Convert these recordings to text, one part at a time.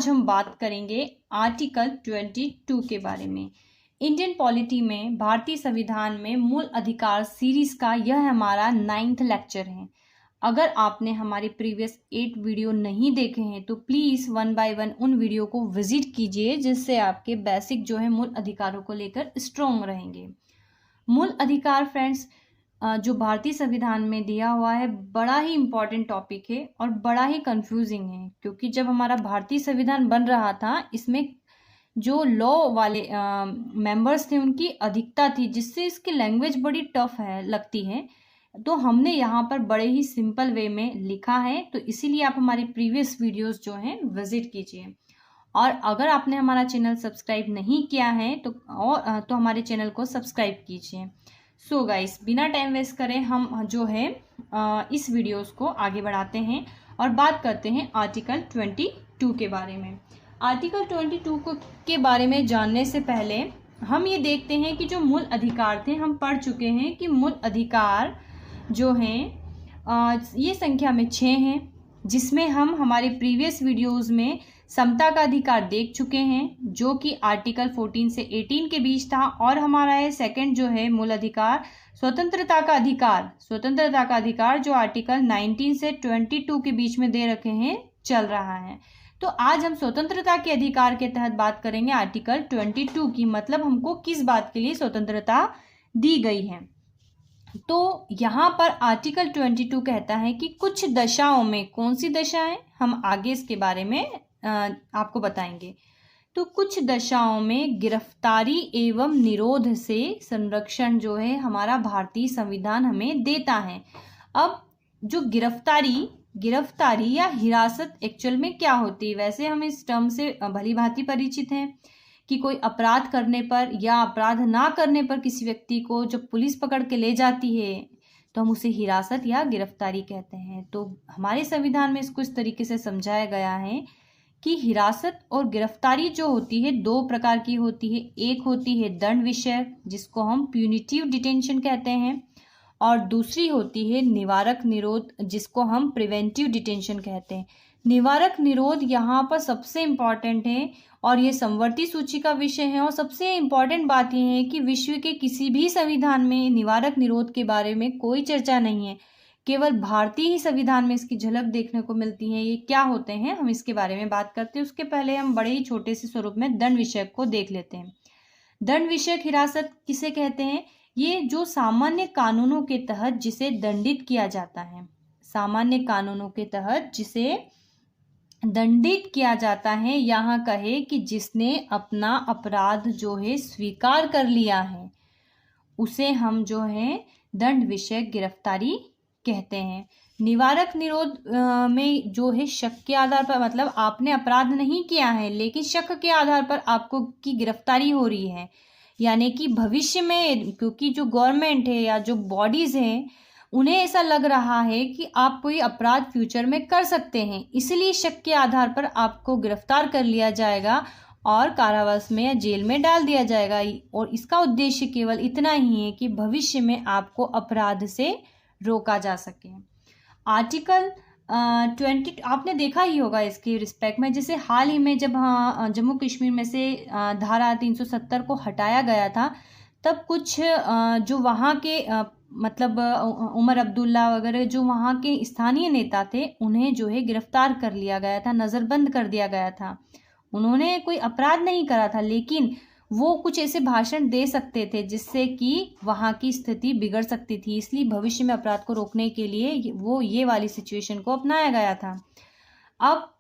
आज हम बात करेंगे आर्टिकल 22 के बारे में। इंडियन पॉलिटी में भारतीय संविधान में मूल अधिकार सीरीज का यह हमारा 9th लेक्चर है। अगर आपने हमारे प्रीवियस 8 वीडियो नहीं देखे हैं तो प्लीज़ 1 बाय 1 उन वीडियो को विजिट कीजिए, जिससे आपके बेसिक जो है मूल अधिकारों को लेकर स्ट्रॉन्ग रहेंगे। मूल अधिकार फ्रेंड्स जो भारतीय संविधान में दिया हुआ है, बड़ा ही इम्पॉर्टेंट टॉपिक है और बड़ा ही कंफ्यूजिंग है, क्योंकि जब हमारा भारतीय संविधान बन रहा था इसमें जो लॉ वाले मेंबर्स थे उनकी अधिकता थी, जिससे इसकी लैंग्वेज बड़ी टफ है लगती है। तो हमने यहाँ पर बड़े ही सिंपल वे में लिखा है, तो इसीलिए आप हमारे प्रीवियस वीडियोस जो हैं विजिट कीजिए। और अगर आपने हमारा चैनल सब्सक्राइब नहीं किया है तो हमारे चैनल को सब्सक्राइब कीजिए। सो गाइस, बिना टाइम वेस्ट करें हम जो है इस वीडियोस को आगे बढ़ाते हैं और बात करते हैं आर्टिकल 22 के बारे में। आर्टिकल 22 के बारे में जानने से पहले हम ये देखते हैं कि जो मूल अधिकार थे, हम पढ़ चुके हैं कि मूल अधिकार जो हैं ये संख्या में 6 हैं, जिसमें हम हमारे प्रीवियस वीडियोस में समता का अधिकार देख चुके हैं, जो कि आर्टिकल 14 से 18 के बीच था। और हमारा है सेकंड जो है मूल अधिकार स्वतंत्रता का अधिकार जो आर्टिकल 19 से 22 के बीच में दे रखे हैं, चल रहा है। तो आज हम स्वतंत्रता के अधिकार के तहत बात करेंगे आर्टिकल 22 की, मतलब हमको किस बात के लिए स्वतंत्रता दी गई है। तो यहाँ पर आर्टिकल 22 कहता है कि कुछ दशाओं में, कौन सी दशाएं, हम आगे इसके बारे में आपको बताएंगे। तो कुछ दशाओं में गिरफ्तारी एवं निरोध से संरक्षण जो है हमारा भारतीय संविधान हमें देता है। अब जो गिरफ्तारी या हिरासत एक्चुअल में क्या होती है, वैसे हम इस टर्म से भली भांति परिचित हैं कि कोई अपराध करने पर या अपराध ना करने पर किसी व्यक्ति को जब पुलिस पकड़ के ले जाती है तो हम उसे हिरासत या गिरफ्तारी कहते हैं। तो हमारे संविधान में इसको इस तरीके से समझाया गया है कि हिरासत और गिरफ्तारी जो होती है 2 प्रकार की होती है। एक होती है दंड विषय, जिसको हम प्यूनिटिव डिटेंशन कहते हैं, और दूसरी होती है निवारक निरोध, जिसको हम प्रिवेंटिव डिटेंशन कहते हैं। निवारक निरोध यहाँ पर सबसे इम्पॉर्टेंट है और ये समवर्ती सूची का विषय है। और सबसे इम्पॉर्टेंट बात यह है कि विश्व के किसी भी संविधान में निवारक निरोध के बारे में कोई चर्चा नहीं है, केवल भारतीय ही संविधान में इसकी झलक देखने को मिलती है। ये क्या होते हैं, हम इसके बारे में बात करते हैं। उसके पहले हम बड़े ही छोटे से स्वरूप में दंड विषय को देख लेते हैं। दंड विषयक हिरासत किसे कहते हैं? ये जो सामान्य कानूनों के तहत जिसे दंडित किया जाता है, सामान्य कानूनों के तहत जिसे दंडित किया जाता है, यहाँ कहे कि जिसने अपना अपराध जो है स्वीकार कर लिया है, उसे हम जो है दंड विषयक गिरफ्तारी कहते हैं। निवारक निरोध में जो है शक के आधार पर, मतलब आपने अपराध नहीं किया है लेकिन शक के आधार पर आपको की गिरफ्तारी हो रही है, यानी कि भविष्य में, क्योंकि जो गवर्नमेंट है या जो बॉडीज हैं उन्हें ऐसा लग रहा है कि आप कोई अपराध फ्यूचर में कर सकते हैं, इसलिए शक के आधार पर आपको गिरफ्तार कर लिया जाएगा और कारावास में या जेल में डाल दिया जाएगा। और इसका उद्देश्य केवल इतना ही है कि भविष्य में आपको अपराध से रोका जा सके। आर्टिकल 20 आपने देखा ही होगा इसके रिस्पेक्ट में, जैसे हाल ही में जब जम्मू कश्मीर में से धारा 370 को हटाया गया था, तब कुछ जो वहाँ के मतलब उमर अब्दुल्ला वगैरह जो वहाँ के स्थानीय नेता थे, उन्हें जो है गिरफ्तार कर लिया गया था, नज़रबंद कर दिया गया था। उन्होंने कोई अपराध नहीं करा था, लेकिन वो कुछ ऐसे भाषण दे सकते थे जिससे कि वहाँ की स्थिति बिगड़ सकती थी, इसलिए भविष्य में अपराध को रोकने के लिए वो ये वाली सिचुएशन को अपनाया गया था। अब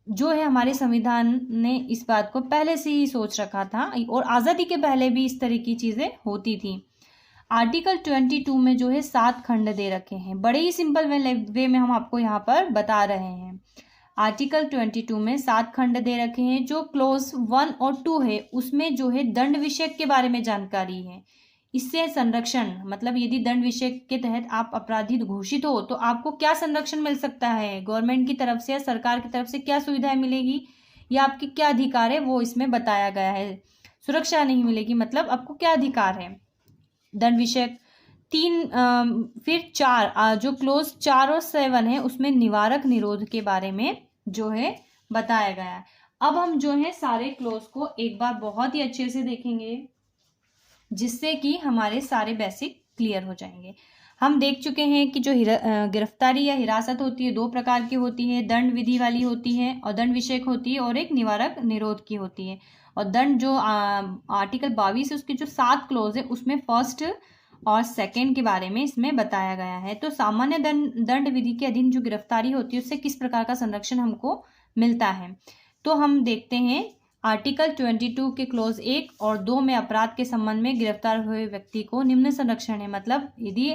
जो है हमारे संविधान ने इस बात को पहले से ही सोच रखा था और आज़ादी के पहले भी इस तरह की चीज़ें होती थी। आर्टिकल 22 में जो है 7 खंड दे रखे हैं, बड़े ही सिंपल वे में हम आपको यहाँ पर बता रहे हैं। आर्टिकल 22 में 7 खंड दे रखे हैं। जो क्लोज 1 और 2 है उसमें जो है दंड विषय के बारे में जानकारी है। इससे संरक्षण, मतलब यदि दंड विषय के तहत आप अपराधी घोषित हो तो आपको क्या संरक्षण मिल सकता है, गवर्नमेंट की तरफ से या सरकार की तरफ से क्या सुविधाएं मिलेगी या आपके क्या अधिकार है, वो इसमें बताया गया है। सुरक्षा नहीं मिलेगी, मतलब आपको क्या अधिकार है। दंड विषय 3 फिर 4 जो क्लोज 4 और 7 है उसमें निवारक निरोध के बारे में जो है बताया गया है। अब हम जो है सारे क्लोज को एक बार बहुत ही अच्छे से देखेंगे, जिससे कि हमारे सारे बेसिक क्लियर हो जाएंगे। हम देख चुके हैं कि जो गिरफ्तारी या हिरासत होती है 2 प्रकार की होती है, दंड विधि वाली होती है और दंड विषयक होती है, और एक निवारक निरोध की होती है। और दंड जो आर्टिकल 22 है उसके जो 7 क्लोज है उसमें फर्स्ट और सेकंड के बारे में इसमें बताया गया है। तो सामान्य दंड विधि के अधीन जो गिरफ्तारी होती है उससे किस प्रकार का संरक्षण हमको मिलता है, तो हम देखते हैं आर्टिकल 22 के क्लोज 1 और 2 में अपराध के संबंध में गिरफ्तार हुए व्यक्ति को निम्न संरक्षण है। मतलब यदि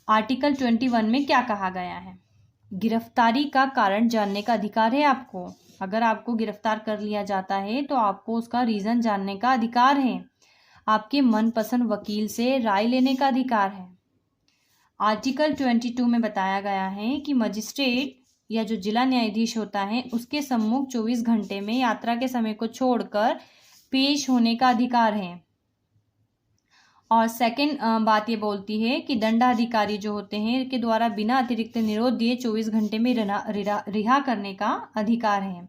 आर्टिकल 21 में क्या कहा गया है, गिरफ्तारी का कारण जानने का अधिकार है आपको। अगर आपको गिरफ्तार कर लिया जाता है तो आपको उसका रीजन जानने का अधिकार है। आपके मनपसंद वकील से राय लेने का अधिकार है। आर्टिकल 22 में बताया गया है कि मजिस्ट्रेट या जो जिला न्यायाधीश होता है उसके सम्मुख 24 घंटे में यात्रा के समय को छोड़कर पेश होने का अधिकार है। और सेकंड बात ये बोलती है कि दंडाधिकारी जो होते हैं के द्वारा बिना अतिरिक्त निरोध दिए 24 घंटे में रिहा करने का अधिकार है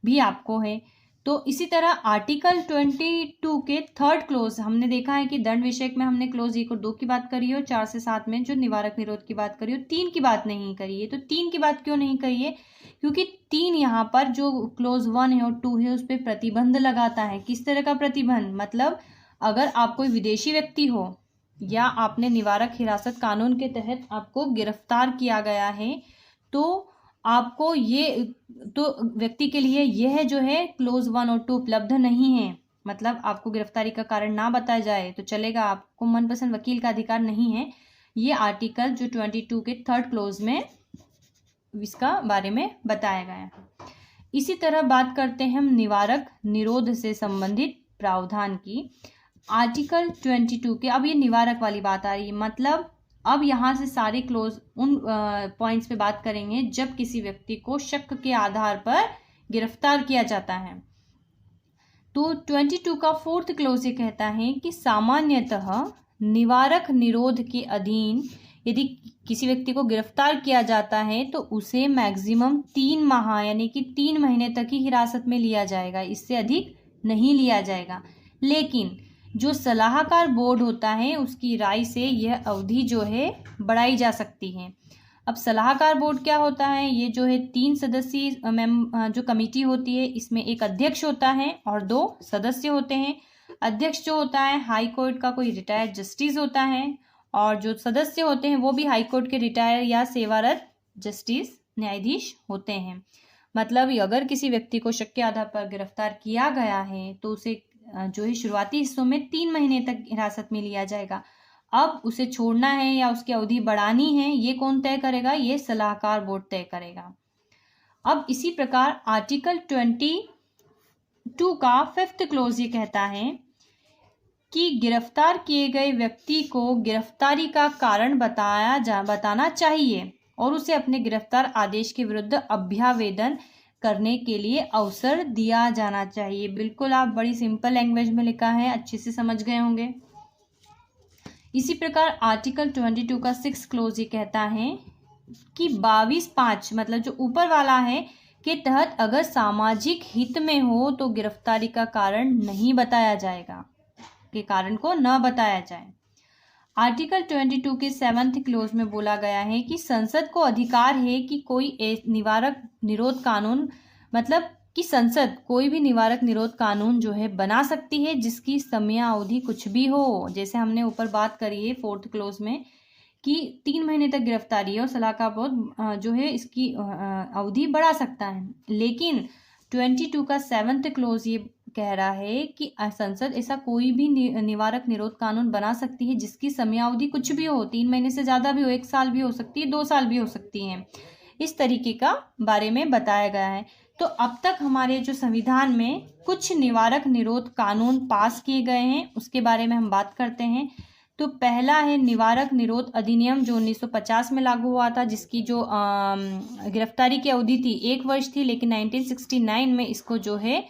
भी आपको है। तो इसी तरह आर्टिकल 22 के 3rd क्लोज हमने देखा है कि दंड विषयक में हमने क्लोज 1 और 2 की बात करी है, और 4 से 7 में जो निवारक निरोध की बात करी है, 3 की बात नहीं करी है। तो 3 की बात क्यों नहीं करी है, क्योंकि 3 यहाँ पर जो क्लोज 1 है और 2 है उस पर प्रतिबंध लगाता है। किस तरह का प्रतिबंध, मतलब अगर आप कोई विदेशी व्यक्ति हो या आपने निवारक हिरासत कानून के तहत आपको गिरफ्तार किया गया है तो आपको ये तो व्यक्ति के लिए यह जो है क्लोज 1 और 2 उपलब्ध नहीं है। मतलब आपको गिरफ्तारी का कारण ना बताया जाए तो चलेगा, आपको मनपसंद वकील का अधिकार नहीं है। ये आर्टिकल जो 22 के 3rd क्लोज में इसका बारे में बताया गया है। इसी तरह बात करते हैं हम निवारक निरोध से संबंधित प्रावधान की। आर्टिकल 22 के, अब ये निवारक वाली बात आ रही है, मतलब अब यहाँ से सारे क्लोज उन पॉइंट्स पे बात करेंगे जब किसी व्यक्ति को शक के आधार पर गिरफ्तार किया जाता है। तो 22 का 4th क्लोज ये कहता है कि सामान्यतः निवारक निरोध के अधीन यदि किसी व्यक्ति को गिरफ्तार किया जाता है तो उसे मैक्सिमम 3 माह यानी कि 3 महीने तक ही हिरासत में लिया जाएगा, इससे अधिक नहीं लिया जाएगा। लेकिन जो सलाहकार बोर्ड होता है उसकी राय से यह अवधि जो है बढ़ाई जा सकती है। अब सलाहकार बोर्ड क्या होता है, ये जो है 3 सदस्यीय जो कमेटी होती है इसमें एक अध्यक्ष होता है और 2 सदस्य होते हैं। अध्यक्ष जो होता है हाई कोर्ट का कोई रिटायर्ड जस्टिस होता है, और जो सदस्य होते हैं वो भी हाई कोर्ट के रिटायर या सेवारत जस्टिस न्यायाधीश होते हैं। मतलब अगर किसी व्यक्ति को शक के आधार पर गिरफ्तार किया गया है तो उसे जो है शुरुआती हिस्सों में 3 महीने तक हिरासत में लिया जाएगा। अब उसे छोड़ना है या उसकी अवधि बढ़ानी है ये कौन तय करेगा, ये सलाहकार बोर्ड तय करेगा। अब इसी प्रकार आर्टिकल 22 का 5th क्लोज ये कहता है कि गिरफ्तार किए गए व्यक्ति को गिरफ्तारी का कारण बताना चाहिए और उसे अपने गिरफ्तार आदेश के विरुद्ध अभ्यावेदन करने के लिए अवसर दिया जाना चाहिए। बिल्कुल आप बड़ी सिंपल लैंग्वेज में लिखा है, अच्छे से समझ गए होंगे। इसी प्रकार आर्टिकल 22 का 6th क्लोज ये कहता है कि 22(5) मतलब जो ऊपर वाला है के तहत अगर सामाजिक हित में हो तो गिरफ्तारी का कारण नहीं बताया जाएगा, के कारण को न बताया जाए। आर्टिकल 22 के 7th क्लोज में बोला गया है कि संसद को अधिकार है कि कोई निवारक निरोध कानून, मतलब कि संसद कोई भी निवारक निरोध कानून जो है बना सकती है जिसकी समयावधि कुछ भी हो। जैसे हमने ऊपर बात करी है 4th क्लोज में कि 3 महीने तक गिरफ्तारी है और सलाहकार बोर्ड जो है इसकी अवधि बढ़ा सकता है। लेकिन 22 का 7th क्लोज ये कह रहा है कि संसद ऐसा कोई भी निवारक निरोध कानून बना सकती है जिसकी समयावधि कुछ भी हो, 3 महीने से ज़्यादा भी हो, 1 साल भी हो सकती है, 2 साल भी हो सकती है। इस तरीके का बारे में बताया गया है। तो अब तक हमारे जो संविधान में कुछ निवारक निरोध कानून पास किए गए हैं उसके बारे में हम बात करते हैं। तो पहला है निवारक निरोध अधिनियम जो 1950 में लागू हुआ था, जिसकी जो गिरफ्तारी की अवधि थी 1 वर्ष थी, लेकिन 1969 में इसको जो है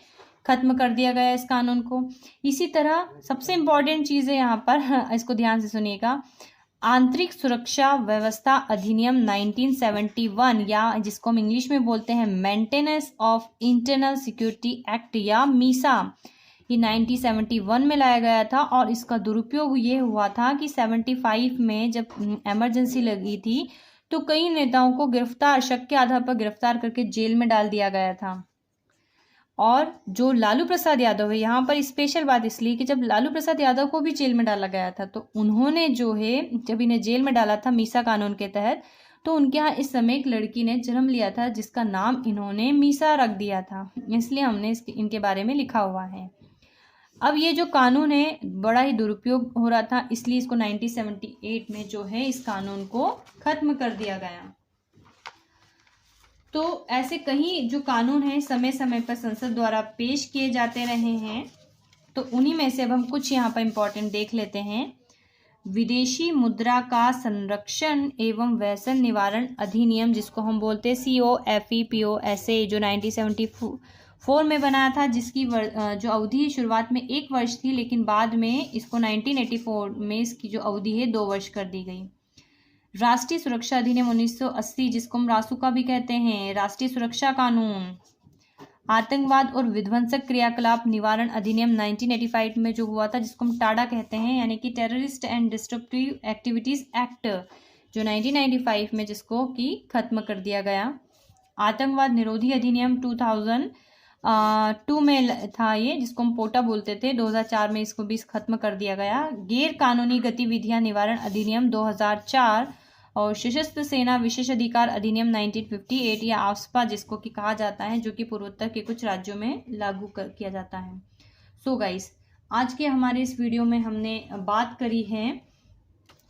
खत्म कर दिया गया इस कानून को। इसी तरह सबसे इम्पॉर्टेंट चीज़ है यहाँ पर, इसको ध्यान से सुनिएगा, आंतरिक सुरक्षा व्यवस्था अधिनियम 1971 या जिसको हम इंग्लिश में बोलते हैं maintenance of internal security act या मीसा, ये 1971 में लाया गया था। और इसका दुरुपयोग ये हुआ था कि 75 में जब इमरजेंसी लगी थी तो कई नेताओं को गिरफ्तार, शक के आधार पर गिरफ्तार करके जेल में डाल दिया गया था। और जो लालू प्रसाद यादव है, यहाँ पर स्पेशल बात इसलिए कि जब लालू प्रसाद यादव को भी जेल में डाला गया था तो उन्होंने जो है जब इन्हें जेल में डाला था मीसा कानून के तहत, तो उनके यहाँ इस समय एक लड़की ने जन्म लिया था जिसका नाम इन्होंने मीसा रख दिया था, इसलिए हमने इनके बारे में लिखा हुआ है। अब ये जो कानून है बड़ा ही दुरुपयोग हो रहा था, इसलिए इसको 1978 में जो है इस कानून को खत्म कर दिया गया। तो ऐसे कई जो कानून हैं समय समय पर संसद द्वारा पेश किए जाते रहे हैं, तो उन्हीं में से अब हम कुछ यहाँ पर इम्पोर्टेंट देख लेते हैं। विदेशी मुद्रा का संरक्षण एवं व्यसन निवारण अधिनियम, जिसको हम बोलते हैं COFEPOSA, जो 1974 में बनाया था, जिसकी जो अवधि शुरुआत में 1 वर्ष थी, लेकिन बाद में इसको 1984 में इसकी जो अवधि है 2 वर्ष कर दी गई। राष्ट्रीय सुरक्षा अधिनियम 1980, जिसको हम रासुका भी कहते हैं, राष्ट्रीय सुरक्षा कानून। आतंकवाद और विध्वंसक क्रियाकलाप निवारण अधिनियम 1985 में जो हुआ था, जिसको हम टाडा कहते हैं, यानी कि terrorist and disruptive activities act, जो 1995 में जिसको कि खत्म कर दिया गया। आतंकवाद निरोधी अधिनियम 2002 में था ये, जिसको हम पोटा बोलते थे, 2004 में इसको भी खत्म कर दिया गया। गैर कानूनी गतिविधियां निवारण अधिनियम 2004 और सशस्त्र सेना विशेष अधिकार अधिनियम 1958 या आफ्स्पा जिसको कि कहा जाता है, जो कि पूर्वोत्तर के कुछ राज्यों में लागू किया जाता है। सो गाइस, आज के हमारे इस वीडियो में हमने बात करी है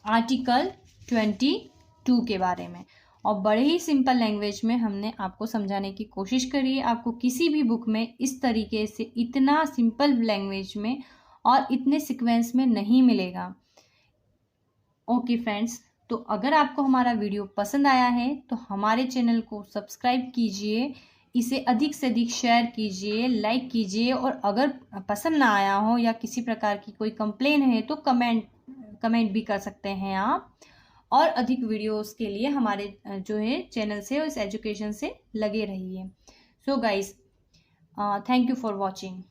आर्टिकल 22 के बारे में, और बड़े ही सिंपल लैंग्वेज में हमने आपको समझाने की कोशिश करी है। आपको किसी भी बुक में इस तरीके से इतना सिंपल लैंग्वेज में और इतने सीक्वेंस में नहीं मिलेगा। ओके फ्रेंड्स, तो अगर आपको हमारा वीडियो पसंद आया है तो हमारे चैनल को सब्सक्राइब कीजिए, इसे अधिक से अधिक शेयर कीजिए, लाइक कीजिए, और अगर पसंद ना आया हो या किसी प्रकार की कोई कंप्लेन है तो कमेंट भी कर सकते हैं आप। और अधिक वीडियोस के लिए हमारे जो है चैनल से और इस एजुकेशन से लगे रहिए। So guys, thank you for watching.